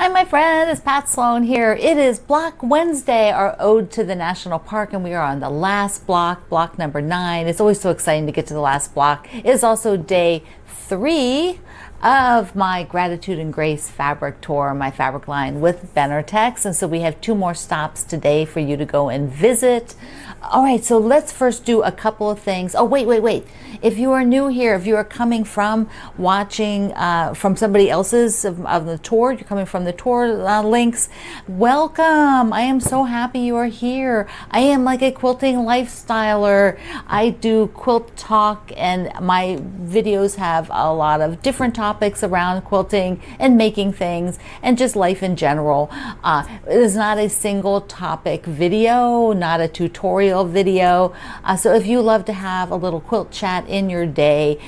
Hi, my friend, it's Pat Sloan here. It is Block Wednesday, our ode to the National Park, and we are on the last block, block number 9. It's always so exciting to get to the last block. It is also day 3 of my Gratitude and Grace fabric tour, my fabric line with Benartex. And so we have 2 more stops today for you to go and visit. All right, so let's first do a couple of things. Oh, wait. If you are new here, if you are coming from watching from somebody else's of the tour, you're coming from the tour links, welcome. I am so happy you are here. I am like a quilting lifestyler. I do quilt talk, and my videos have a lot of different topics around quilting and making things and just life in general. It is not a single topic video, not a tutorial video. So if you love to have a little quilt chat in your day,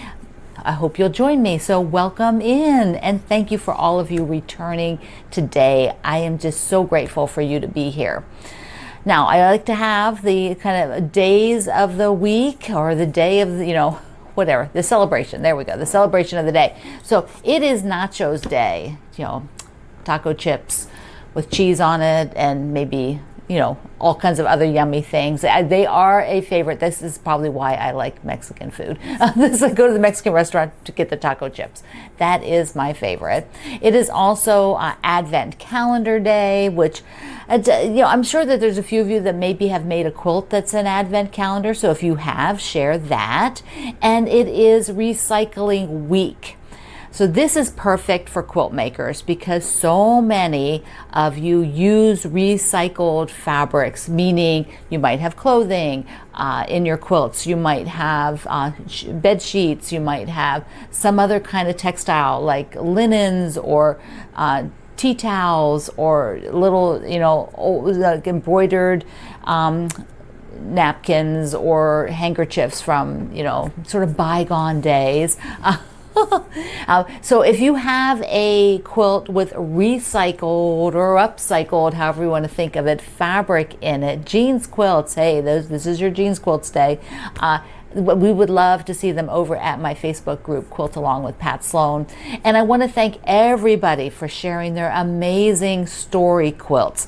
I hope you'll join me. So welcome in, and thank you for all of you returning today. I am just so grateful for you to be here. Now, I like to have the kind of days of the week, or the day of, whatever, the celebration. There we go, the celebration of the day. So it is nachos day, taco chips with cheese on it, and maybe all kinds of other yummy things. They are a favorite. This is probably why I like Mexican food. This I go to the Mexican restaurant to get the taco chips. That is my favorite. It is also Advent Calendar Day, which I'm sure that there's a few of you that maybe have made a quilt that's an Advent calendar. So if you have, share that. And it is Recycling Week. So this is perfect for quilt makers because so many of you use recycled fabrics, meaning you might have clothing in your quilts, you might have bed sheets, you might have some other kind of textile like linens or tea towels or little, like embroidered napkins or handkerchiefs from, sort of bygone days. So if you have a quilt with recycled or upcycled, however you want to think of it, fabric in it, jeans quilts, hey, this is your jeans quilts day. We would love to see them over at my Facebook group, Quilt Along with Pat Sloan. And I want to thank everybody for sharing their amazing story quilts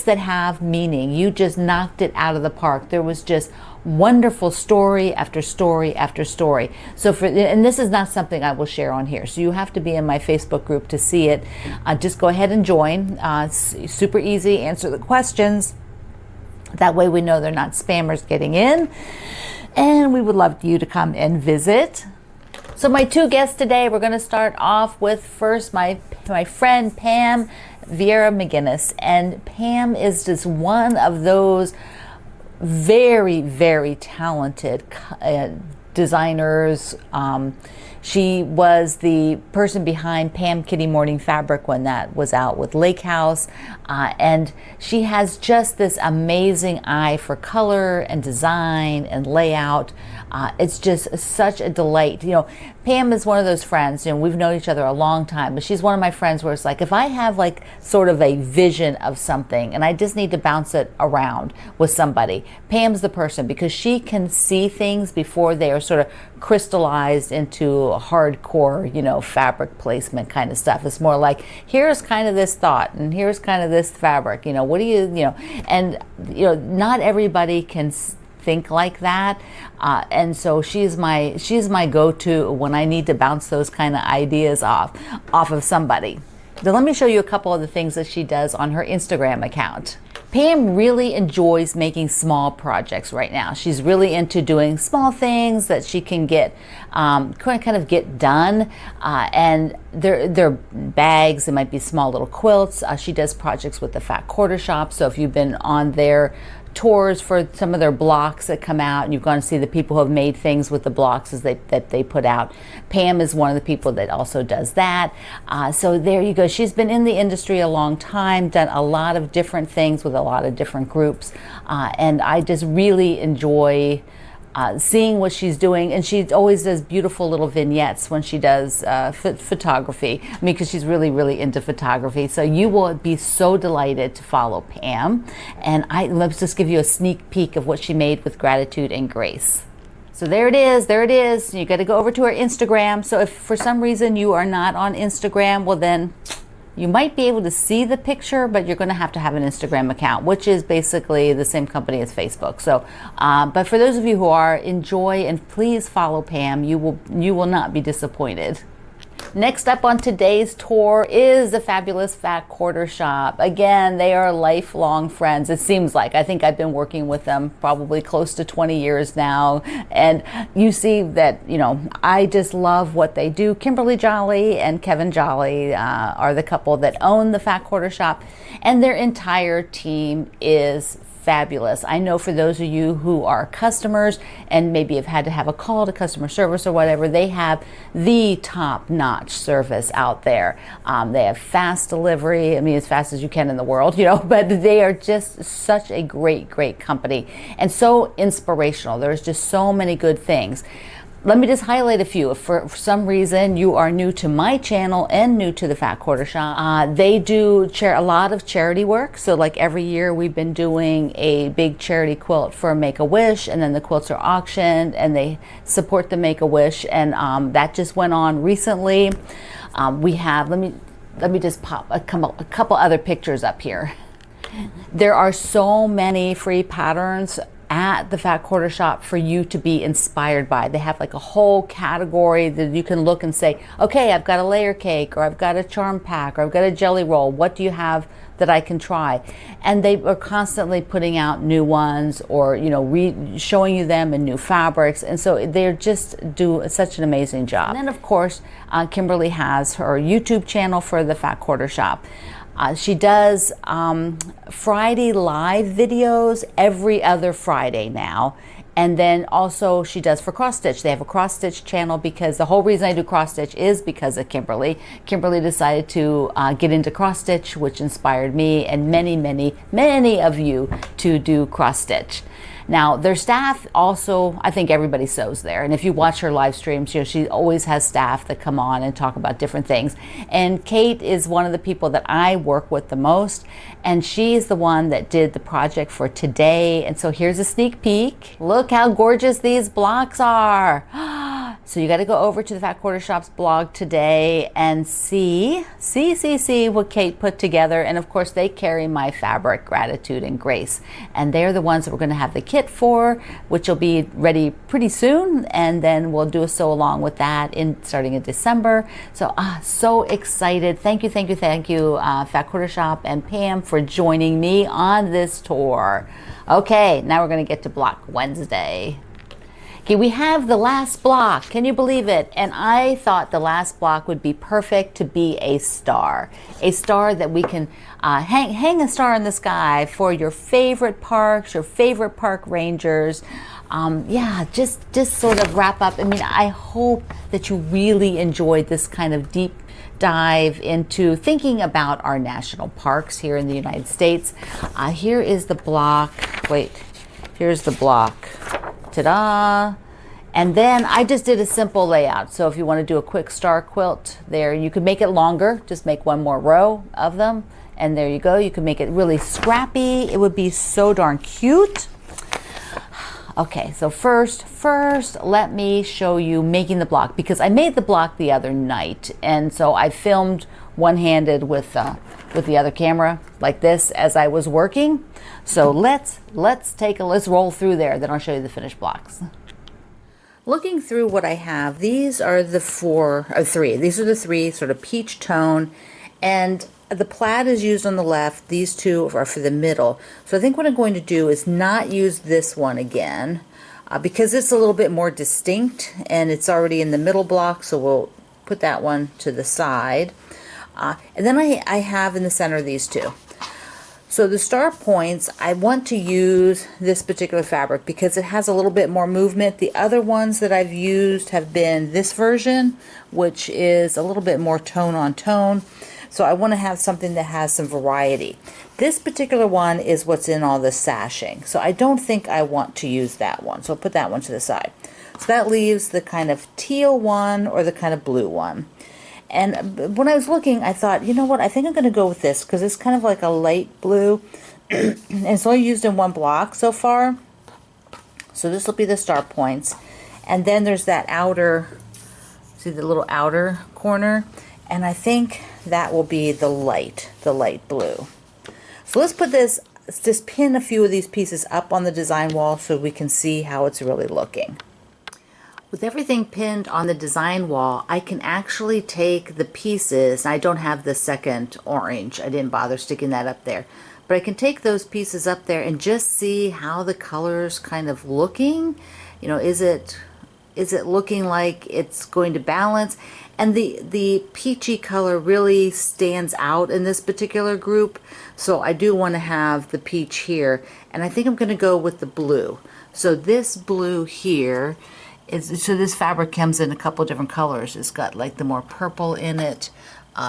that have meaning. You just knocked it out of the park. There was just wonderful story after story after story. So and this is not something I will share on here, so you have to be in my Facebook group to see it. Just go ahead and join. It's super easy. Answer the questions. That way we know they're not spammers getting in. And we would love you to come and visit. So my 2 guests today, we're going to start off with first my friend Pam Vieira-McGinnis. And Pam is just one of those very, very talented designers. She was the person behind Pam Kitty Morning Fabric when that was out with Lake House. And she has just this amazing eye for color and design and layout. It's just such a delight. Pam is one of those friends, we've known each other a long time, but she's one of my friends where it's like, if I have like sort of a vision of something and I just need to bounce it around with somebody, Pam's the person, because she can see things before they are sort of crystallized into hardcore, fabric placement kind of stuff. It's more like, here's kind of this thought and here's kind of this fabric, what do and not everybody can think like that, and so she's my go-to when I need to bounce those kind of ideas off of somebody. Now let me show you a couple of the things that she does on her Instagram account. Pam really enjoys making small projects right now. She's really into doing small things that she can get kind of get done, and they're bags. It might be small little quilts. She does projects with the Fatquarter shop, so if you've been on their tours for some of their blocks that come out, and you've gone to see the people who have made things with the blocks that they put out. Pam is one of the people that also does that. So there you go. She's been in the industry a long time, done a lot of different things with a lot of different groups, and I just really enjoy seeing what she's doing. And she always does beautiful little vignettes when she does photography. Because she's really, really into photography. So you will be so delighted to follow Pam. And let's just give you a sneak peek of what she made with Gratitude and Grace. So there it is. You got to go over to her Instagram. So if for some reason you are not on Instagram, well then You might be able to see the picture, but you're going to have an Instagram account, which is basically the same company as Facebook. So, but for those of you who are, enjoy and please follow Pam. You will not be disappointed. Next up on today's tour is the fabulous Fatquarter shop. Again, they are lifelong friends, it seems like. I think I've been working with them probably close to 20 years now. And you see that, you know, I just love what they do. Kimberly Jolly and Kevin Jolly are the couple that own the Fatquarter shop, and their entire team is fabulous. I know for those of you who are customers and maybe have had to have a call to customer service or whatever, they have the top-notch service out there. They have fast delivery, I mean, as fast as you can in the world, you know, but they are just such a great, great company and so inspirational. There's just so many good things. Let me just highlight a few. If for some reason you are new to my channel and new to the Fatquarter shop, they do a lot of charity work. So like every year we've been doing a big charity quilt for Make-A-Wish, and then the quilts are auctioned and they support the Make-A-Wish, and that just went on recently. We have, let me just pop a couple other pictures up here. There are so many free patterns at the Fatquarter shop for you to be inspired by. They have like a whole category that you can look and say, okay, I've got a layer cake, or I've got a charm pack, or I've got a jelly roll. What do you have that I can try? And they are constantly putting out new ones, or, you know, showing you them in new fabrics. And so they're just do such an amazing job. And then of course, Kimberly has her YouTube channel for the Fatquarter shop. She does Friday live videos every other Friday now. And then also she does for cross stitch. They have a cross stitch channel, because the whole reason I do cross stitch is because of Kimberly. Kimberly decided to get into cross stitch, which inspired me and many, many, many of you to do cross stitch. Now, their staff also, I think everybody sews there. And if you watch her live streams, you know, she always has staff that come on and talk about different things. And Kate is one of the people that I work with the most. And she is the one that did the project for today. And so here's a sneak peek. Look how gorgeous these blocks are. So you got to go over to the Fatquarter shop's blog today and see what Kate put together. And of course, they carry my fabric, Gratitude and Grace. And they're the ones that we're going to have the kit for, which will be ready pretty soon. And then we'll do a sew along with that starting in December. So so excited. Thank you, Fatquarter shop and Pam, for joining me on this tour. Okay, now we're going to get to Block Wednesday. Okay, we have the last block. Can you believe it? And I thought the last block would be perfect to be a star that we can hang a star in the sky for your favorite parks, your favorite park rangers. Yeah, just sort of wrap up. I mean, I hope that you really enjoyed this kind of deep dive into thinking about our national parks here in the United States. Here is the block. Wait, here's the block. Ta-da! And then I just did a simple layout. So if you want to do a quick star quilt there, you could make it longer. Just make one more row of them. And there you go. You can make it really scrappy. It would be so darn cute. Okay, so first, let me show you making the block, because I made the block the other night. And so I filmed one-handed with the other camera like this as I was working. So let's roll through there, then I'll show you the finished blocks. Looking through what I have, these are the three. These are the three, sort of peach tone, and the plaid is used on the left. These two are for the middle. So I think what I'm going to do is not use this one again, because it's a little bit more distinct and it's already in the middle block, so we'll put that one to the side. And then I have in the center these two. So the star points, I want to use this particular fabric because it has a little bit more movement. The other ones that I've used have been this version, which is a little bit more tone on tone. So I want to have something that has some variety. This particular one is what's in all the sashing. So I don't think I want to use that one. So I'll put that one to the side. So that leaves the kind of teal one or the kind of blue one. And when I was looking, I thought, you know what, I think I'm going to go with this because it's kind of like a light blue. And it's only used in one block so far. So this will be the star points. And then there's that outer, see the little outer corner? And I think that will be the light blue. So let's put this, let's just pin a few of these pieces up on the design wall so we can see how it's really looking. With everything pinned on the design wall, I can actually take the pieces, and I don't have the second orange, I didn't bother sticking that up there, but I can take those pieces up there and just see how the color's kind of looking. You know, is it looking like it's going to balance? And the peachy color really stands out in this particular group, so I do want to have the peach here, and I think I'm going to go with the blue. So this blue here is, so this fabric comes in a couple different colors. It's got like the more purple in it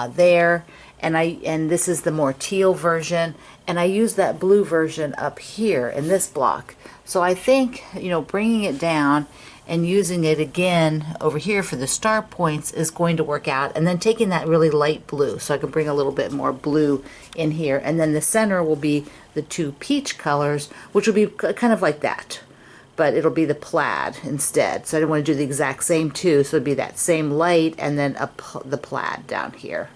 there, and this is the more teal version, and I use that blue version up here in this block. So I think, you know, bringing it down and using it again over here for the star points is going to work out, and then taking that really light blue so I can bring a little bit more blue in here, and then the center will be the two peach colors, which will be kind of like that, but it'll be the plaid instead. So I didn't want to do the exact same two, so it'd be that same light and then the plaid down here.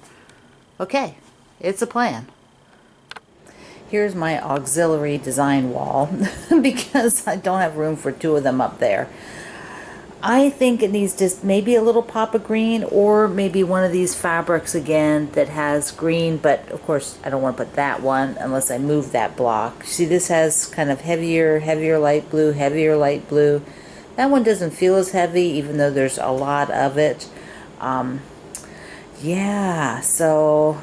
Okay, it's a plan. Here's my auxiliary design wall because I don't have room for two of them up there. I think it needs just maybe a little pop of green, or maybe one of these fabrics again that has green, but of course I don't want to put that one unless I move that block. See, this has kind of heavier light blue, heavier light blue. That one doesn't feel as heavy even though there's a lot of it. Yeah, so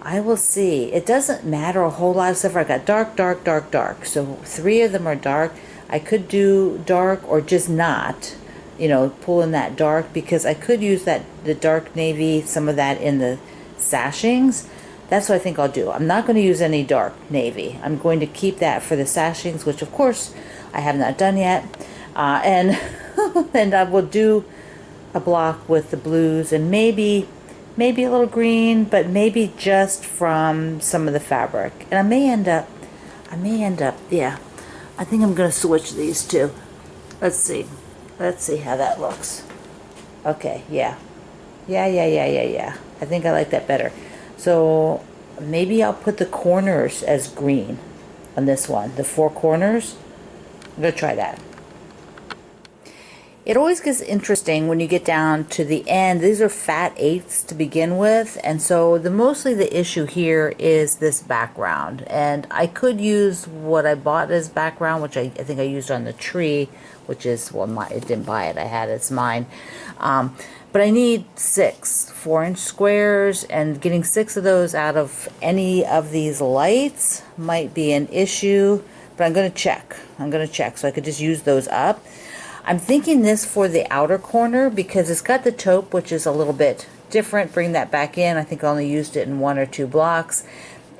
I will see. It doesn't matter a whole lot of stuff. I got dark, dark, dark, dark. So 3 of them are dark. I could do dark or just not, you know, pull in that dark, because I could use the dark navy, some of that in the sashings. That's what I think I'll do. I'm not going to use any dark navy. I'm going to keep that for the sashings, which of course I have not done yet. And and I will do a block with the blues and maybe a little green, but maybe just from some of the fabric. And I may end up, yeah. I think I'm going to switch these two. Let's see how that looks. Okay, yeah. I think I like that better. So maybe I'll put the corners as green on this one. The 4 corners. I'm going to try that. It always gets interesting when you get down to the end. These are fat 8ths to begin with, and so mostly the issue here is this background. And I could use what I bought as background, which I think I used on the tree, which is, well, I didn't buy it, I had it, it's mine. But I need 6 4-inch squares, and getting 6 of those out of any of these lights might be an issue, but I'm going to check. So I could just use those up. I'm thinking this for the outer corner because it's got the taupe, which is a little bit different. Bring that back in. I think I only used it in 1 or 2 blocks.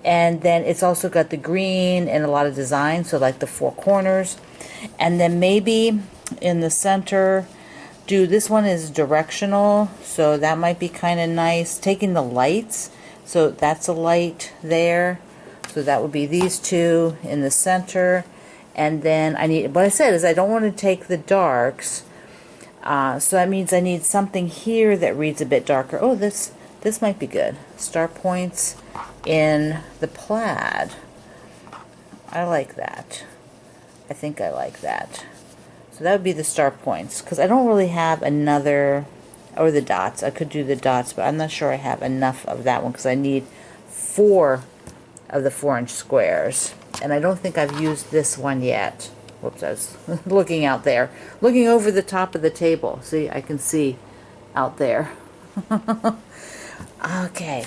And then it's also got the green and a lot of design, so like the 4 corners. And then maybe in the center, this one is directional, so that might be kind of nice. Taking the lights, so that's a light there. So that would be these 2 in the center. And then what I said is I don't want to take the darks, so that means I need something here that reads a bit darker. Oh, this might be good. Star points in the plaid. I like that. I think I like that. So that would be the star points, because I don't really have another, or the dots. I could do the dots, but I'm not sure I have enough of that one because I need 4 of the 4-inch squares. And I don't think I've used this one yet. Whoops, I was looking out there. Looking over the top of the table. See, I can see out there. Okay.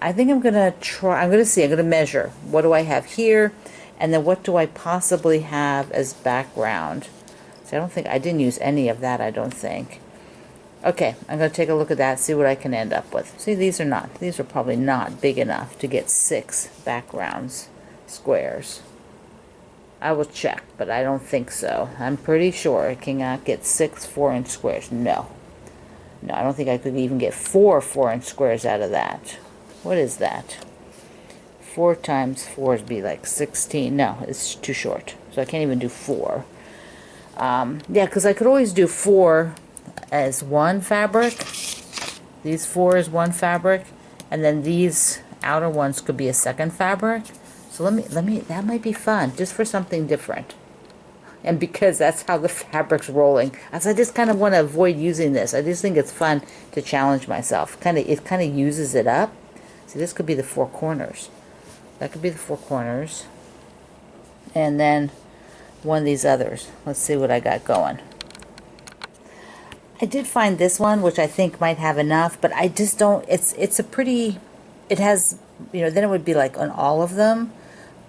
I think I'm going to try, I'm going to measure. What do I have here? And then what do I possibly have as background? See, I didn't use any of that, I don't think. Okay, I'm going to take a look at that, see what I can end up with. See, these are probably not big enough to get 6 backgrounds. Squares. I will check, but I don't think so. I'm pretty sure I cannot get 6 4-inch squares. No, I don't think I could even get 4 4-inch squares out of that. What is that? 4 times 4 would be like 16. No, it's too short, so I can't even do 4. Yeah, because I could always do 4 as one fabric, These 4 is one fabric, and then these outer ones could be a second fabric. So let me, that might be fun, just for something different. And because that's how the fabric's rolling, as I just kind of want to avoid using this. I just think it's fun to challenge myself. It kind of uses it up. See, this could be the 4 corners. That could be the 4 corners. And then one of these others. Let's see what I got going. I did find this one, which I think might have enough, but I just don't, it's a pretty, it has, you know, then it would be like on all of them,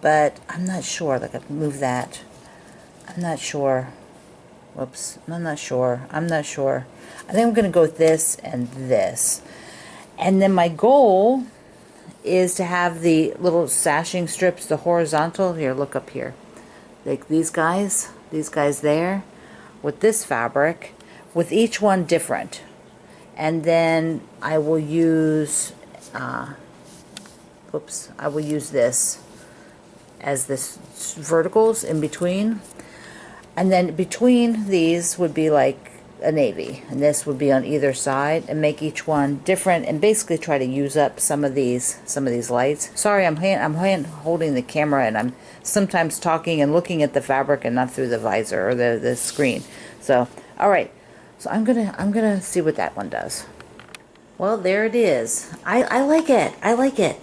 but I'm not sure. Like, I can move that. I'm not sure. Whoops. I'm not sure. I think I'm going to go with this and this. And then my goal is to have the little sashing strips, the horizontal. Here, look up here. Like these guys there, with this fabric, with each one different. And then I will use, I will use this as this verticals in between. And then between these would be like a navy, and this would be on either side, and make each one different, and basically try to use up some of these lights. Sorry, I'm hand holding the camera, and I'm sometimes talking and looking at the fabric and not through the visor or the screen. So, all right. So I'm gonna see what that one does. Well, there it is. I like it. I like it.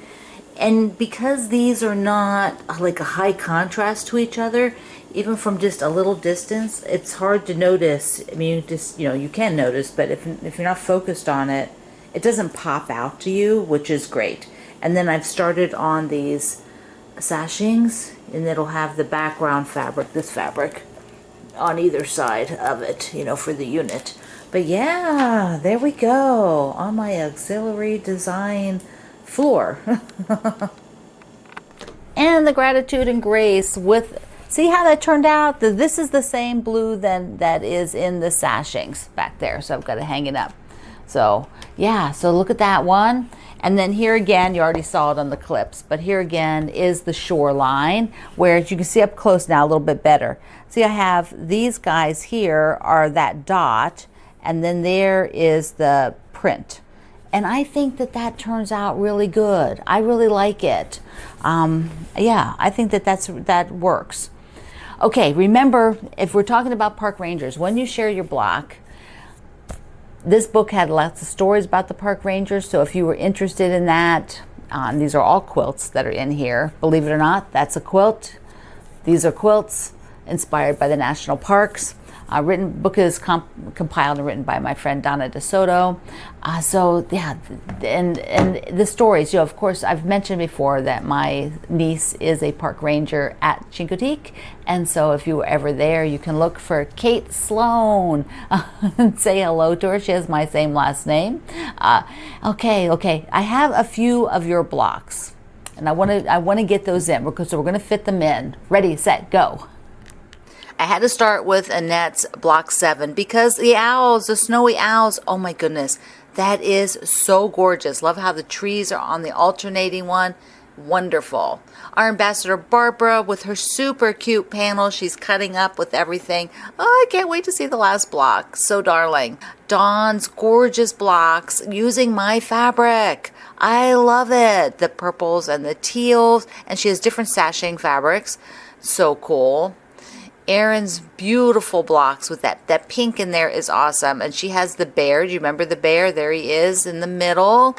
And because these are not like a high contrast to each other, even from just a little distance, it's hard to notice. I mean, you can notice, but if you're not focused on it, it doesn't pop out to you, which is great. And then I've started on these sashings, and it'll have the background fabric, this fabric, on either side of it, you know, for the unit. But yeah, there we go, on my auxiliary design floor. And the gratitude and grace with, see how that turned out? This is the same blue that is in the sashings back there, so I've got to hang it up. So yeah, so look at that one. And then here again, you already saw it on the clips, but here again is the shoreline, where as you can see up close now a little bit better. See, I have these guys here are that dot, and then there is the print. And I think that turns out really good. I really like it. Yeah, I think that works. Okay, remember, if we're talking about park rangers, when you share your block, this book had lots of stories about the park rangers, so if you were interested in that, these are all quilts that are in here. Believe it or not, that's a quilt. These are quilts inspired by the national parks. Book is compiled and written by my friend Donna DeSoto. So yeah, and the stories, you know, of course, I've mentioned before that my niece is a park ranger at Chincoteague, and so if you were ever there, you can look for Kate Sloan and say hello to her. She has my same last name. Okay, I have a few of your blocks, and I want to get those in because we're going to fit them in. Ready, set, go. I had to start with Annette's block 7 because the owls, the snowy owls, oh my goodness, that is so gorgeous. Love how the trees are on the alternating one. Wonderful. Our ambassador Barbara with her super cute panel. She's cutting up with everything. Oh, I can't wait to see the last block. So darling. Dawn's gorgeous blocks using my fabric. I love it. The purples and the teals. And she has different sashing fabrics. So cool. Erin's beautiful blocks with that pink in there is awesome. And she has the bear. Do you remember the bear? There he is in the middle.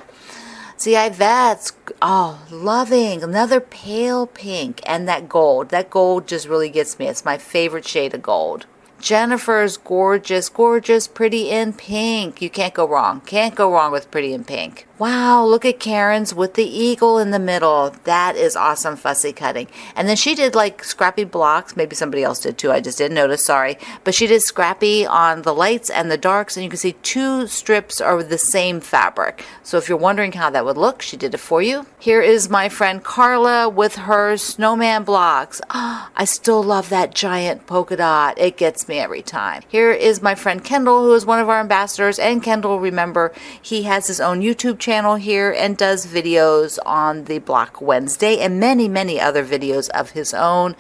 See, Ivette's, oh, loving. Another pale pink. And that gold. That gold just really gets me. It's my favorite shade of gold. Jennifer's gorgeous, gorgeous, pretty in pink. You can't go wrong. Can't go wrong with pretty in pink. Wow, look at Karen's with the eagle in the middle. That is awesome fussy cutting. And then she did like scrappy blocks. Maybe somebody else did too. I just didn't notice, sorry. But she did scrappy on the lights and the darks. And you can see 2 strips are the same fabric. So if you're wondering how that would look, she did it for you. Here is my friend Carla with her snowman blocks. Oh, I still love that giant polka dot. It gets me every time. Here is my friend Kendall, who is one of our ambassadors. And Kendall, remember, he has his own YouTube channel here and does videos on the Block Wednesday and many, many other videos of his own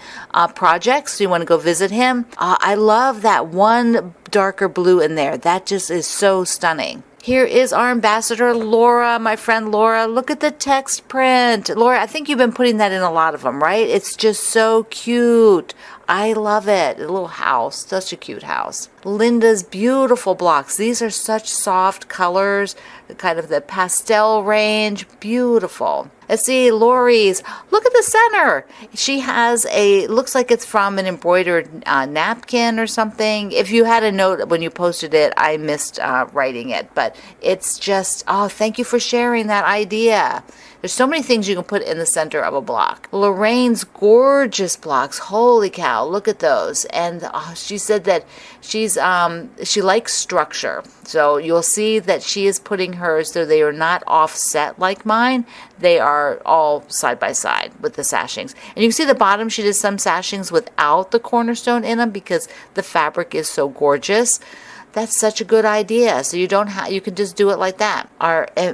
projects. So you want to go visit him. I love that one darker blue in there. That just is so stunning. Here is our ambassador, Laura, my friend Laura. Look at the text print. Laura, I think you've been putting that in a lot of them, right? It's just so cute. I love it. A little house, such a cute house. Linda's beautiful blocks. These are such soft colors, kind of the pastel range. Beautiful. Let's see, Lori's. Look at the center. She has looks like it's from an embroidered napkin or something. If you had a note when you posted it, I missed writing it. But it's just, thank you for sharing that idea. There's so many things you can put in the center of a block. Lorraine's gorgeous blocks. Holy cow, look at those. And she said that she likes structure. So you'll see that she is putting hers so they are not offset like mine. They are all side by side with the sashings. And you can see the bottom, she did some sashings without the cornerstone in them because the fabric is so gorgeous. That's such a good idea. So you can just do it like that.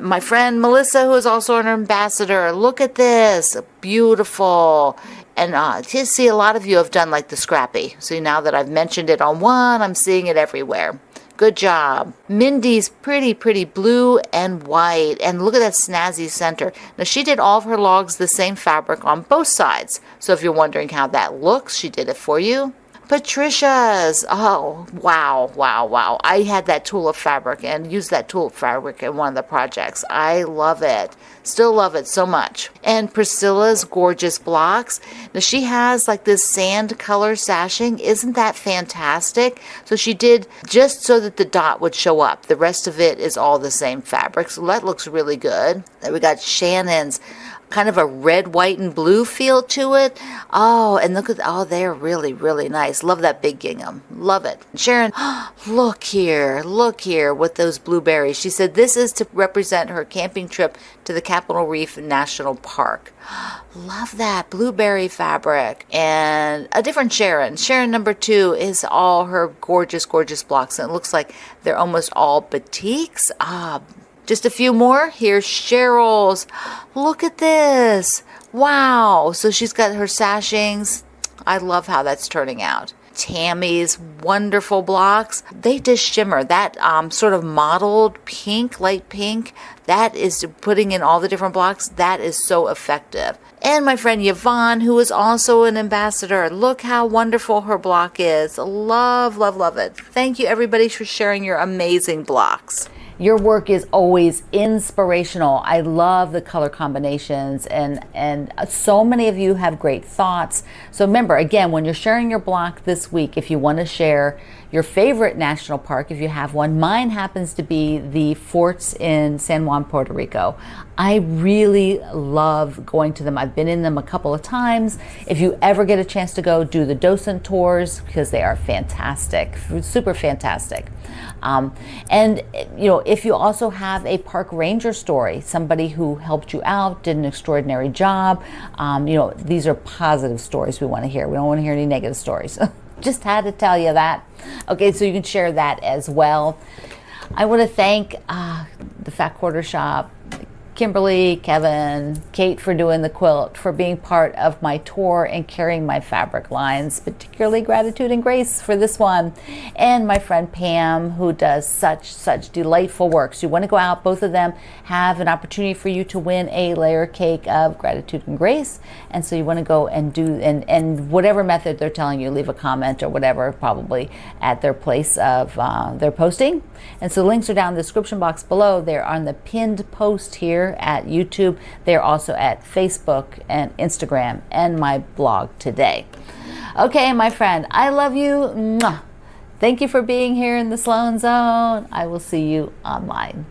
My friend Melissa, who is also an ambassador, look at this, beautiful. And to see a lot of you have done like the scrappy. So now that I've mentioned it on one, I'm seeing it everywhere. Good job. Mindy's pretty blue and white. And look at that snazzy center. Now she did all of her logs the same fabric on both sides. So if you're wondering how that looks, she did it for you. Patricia's. Oh, wow. I had that tulle of fabric and used that tulle of fabric in one of the projects. I love it. Still love it so much. And Priscilla's gorgeous blocks. Now she has like this sand color sashing. Isn't that fantastic? So she did just so that the dot would show up. The rest of it is all the same fabric. So that looks really good. Then we got Shannon's. Kind of a red, white, and blue feel to it. Oh, and look at, they're really, really nice. Love that big gingham. Love it. Sharon, look here with those blueberries. She said this is to represent her camping trip to the Capitol Reef National Park. Love that blueberry fabric. And a different Sharon. Sharon number 2 is all her gorgeous, gorgeous blocks. And it looks like they're almost all batiks. Just a few more. Here's Cheryl's. Look at this. Wow. So she's got her sashings. I love how that's turning out. Tammy's wonderful blocks. They just shimmer. That sort of mottled pink, light pink, that is putting in all the different blocks. That is so effective. And my friend Yvonne, who is also an ambassador. Look how wonderful her block is. Love, love, love it. Thank you everybody for sharing your amazing blocks. Your work is always inspirational. I love the color combinations and so many of you have great thoughts. So remember, again, when you're sharing your block this week, if you want to share your favorite national park, if you have one, mine happens to be the forts in San Juan, Puerto Rico. I really love going to them. I've been in them a couple of times. If you ever get a chance to go, do the docent tours because they are fantastic, super fantastic. And if you also have a park ranger story, somebody who helped you out, did an extraordinary job, these are positive stories we want to hear. We don't want to hear any negative stories. Just had to tell you that. Okay, so you can share that as well. I want to thank the Fatquarter shop, Kimberly, Kevin, Kate for doing the quilt, for being part of my tour and carrying my fabric lines, particularly Gratitude and Grace for this one, and my friend Pam, who does such delightful work. So you want to go out, both of them have an opportunity for you to win a layer cake of Gratitude and Grace, and so you want to go and do, and whatever method they're telling you, leave a comment or whatever, probably at their place of their posting. And so the links are down in the description box below. They're on the pinned post here at YouTube. They're also at Facebook and Instagram and my blog today. Okay, my friend, I love you. Mwah. Thank you for being here in the Sloan Zone. I will see you online.